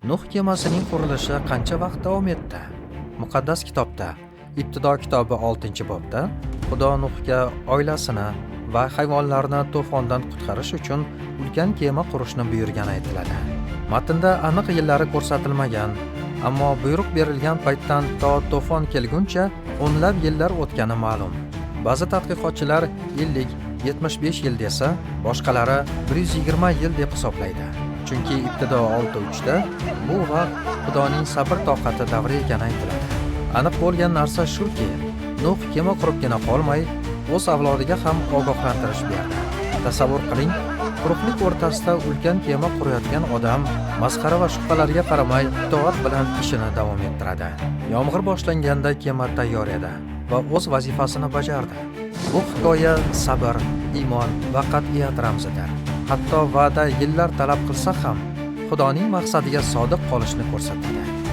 Nuh kemasining qurilishi qancha vaqt davom etdi? Muqaddas kitobda, Ibtido kitobi 6-bobda Xudo Nuhga oilasini va hayvonlarni to'fondan qutqarish uchun ulkan kema qurishni buyurgani aytiladi. Matnda aniq yillari ko'rsatilmagan, ammo buyruq berilgan paytdan to to'fon kelguncha o'nlab yillar o'tgani ma'lum. Ba'zi tadqiqotchilar 50-75 yil desa, boshqalari 120 yil deb hisoblaydi. Chunki Ibtido 6:3da bu vaqt Xudoning sabr-toqati davri ekani aytiladi. Aniq bo'lgan narsa shuki, Nuh kema quribgina qolmay, o'z avlodiga ham ogohlantirish berdi. Tasavvur qiling, quruqlik o'rtasida ulkan kema qurayotgan odam masxara va shubhalarga qaramay itoat bilan ishini davom ettiradi. Yomg'ir boshlanganda kema tayyor edi va o'z vazifasini bajardi. Bu hikoya sabr, iymon va qat'iyat ramzidir. Hatto va'da yillar talab qilsa ham, Xudoning maqsadiga sodiq qolishni ko'rsatadi.